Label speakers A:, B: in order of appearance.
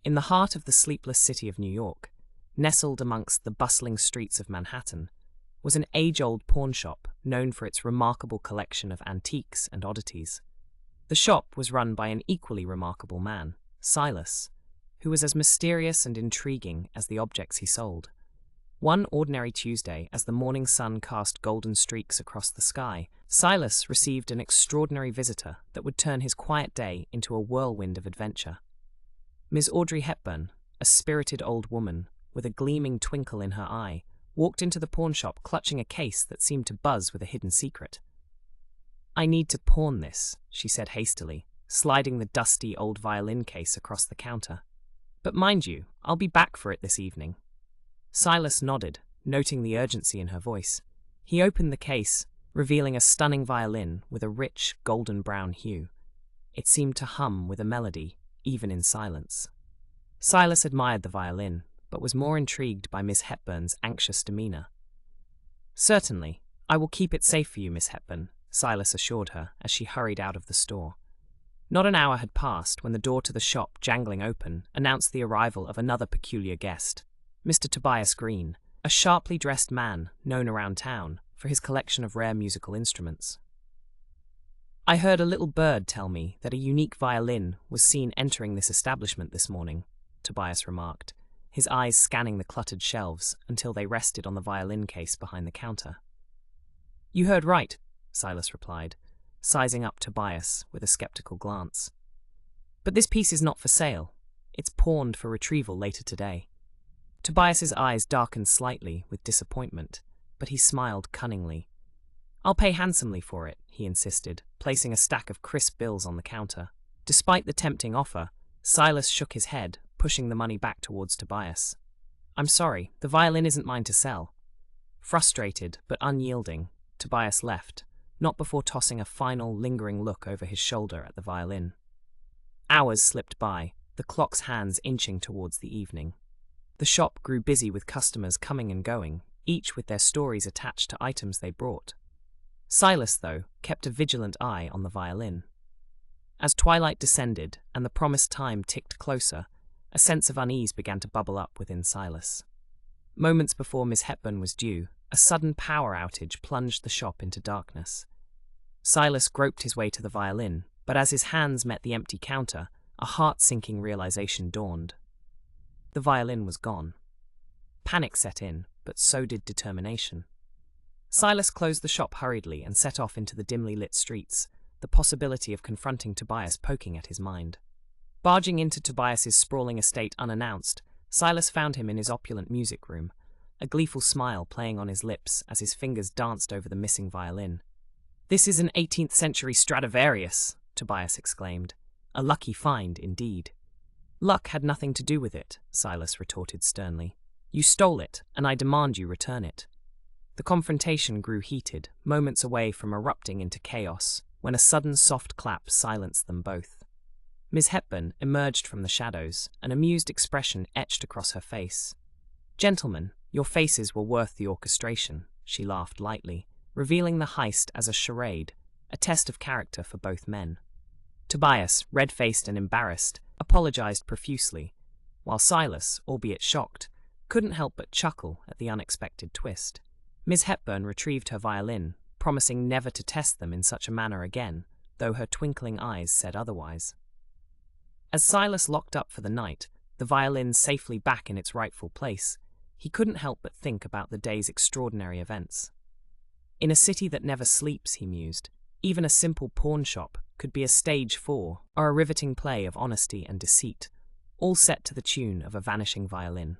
A: In the heart of the sleepless city of New York, nestled amongst the bustling streets of Manhattan, was an age-old pawnshop known for its remarkable collection of antiques and oddities. The shop was run by an equally remarkable man, Silas, who was as mysterious and intriguing as the objects he sold. One ordinary Tuesday, as the morning sun cast golden streaks across the sky, Silas received an extraordinary visitor that would turn his quiet day into a whirlwind of adventure. Miss Audrey Hepburn, a spirited old woman with a gleaming twinkle in her eye, walked into the pawnshop clutching a case that seemed to buzz with a hidden secret. "I need to pawn this," she said hastily, sliding the dusty old violin case across the counter. "But mind you, I'll be back for it this evening." Silas nodded, noting the urgency in her voice. He opened the case, revealing a stunning violin with a rich, golden-brown hue. It seemed to hum with a melody, even in silence. Silas admired the violin, but was more intrigued by Miss Hepburn's anxious demeanor. "Certainly, I will keep it safe for you, Miss Hepburn," Silas assured her as she hurried out of the store. Not an hour had passed when the door to the shop, jangling open, announced the arrival of another peculiar guest, Mr. Tobias Green, a sharply dressed man known around town for his collection of rare musical instruments. "I heard a little bird tell me that a unique violin was seen entering this establishment this morning," Tobias remarked, his eyes scanning the cluttered shelves until they rested on the violin case behind the counter. "You heard right," Silas replied, sizing up Tobias with a skeptical glance. "But this piece is not for sale. It's pawned for retrieval later today." Tobias's eyes darkened slightly with disappointment, but he smiled cunningly. "I'll pay handsomely for it," he insisted, placing a stack of crisp bills on the counter. Despite the tempting offer, Silas shook his head, pushing the money back towards Tobias. "I'm sorry, the violin isn't mine to sell." Frustrated but unyielding, Tobias left, not before tossing a final, lingering look over his shoulder at the violin. Hours slipped by, the clock's hands inching towards the evening. The shop grew busy with customers coming and going, each with their stories attached to items they brought. Silas, though, kept a vigilant eye on the violin. As twilight descended and the promised time ticked closer, a sense of unease began to bubble up within Silas. Moments before Miss Hepburn was due, a sudden power outage plunged the shop into darkness. Silas groped his way to the violin, but as his hands met the empty counter, a heart-sinking realization dawned. The violin was gone. Panic set in, but so did determination. Silas closed the shop hurriedly and set off into the dimly lit streets, the possibility of confronting Tobias poking at his mind. Barging into Tobias's sprawling estate unannounced, Silas found him in his opulent music room, a gleeful smile playing on his lips as his fingers danced over the missing violin. "This is an 18th century Stradivarius," Tobias exclaimed. "A lucky find, indeed." "Luck had nothing to do with it," Silas retorted sternly. "You stole it, and I demand you return it." The confrontation grew heated, moments away from erupting into chaos, when a sudden soft clap silenced them both. Miss Hepburn emerged from the shadows, an amused expression etched across her face. "Gentlemen, your faces were worth the orchestration," she laughed lightly, revealing the heist as a charade, a test of character for both men. Tobias, red-faced and embarrassed, apologized profusely, while Silas, albeit shocked, couldn't help but chuckle at the unexpected twist. Miss Hepburn retrieved her violin, promising never to test them in such a manner again, though her twinkling eyes said otherwise. As Silas locked up for the night, the violin safely back in its rightful place, he couldn't help but think about the day's extraordinary events. In a city that never sleeps, he mused, even a simple pawn shop could be a stage for, or a riveting play of honesty and deceit, all set to the tune of a vanishing violin.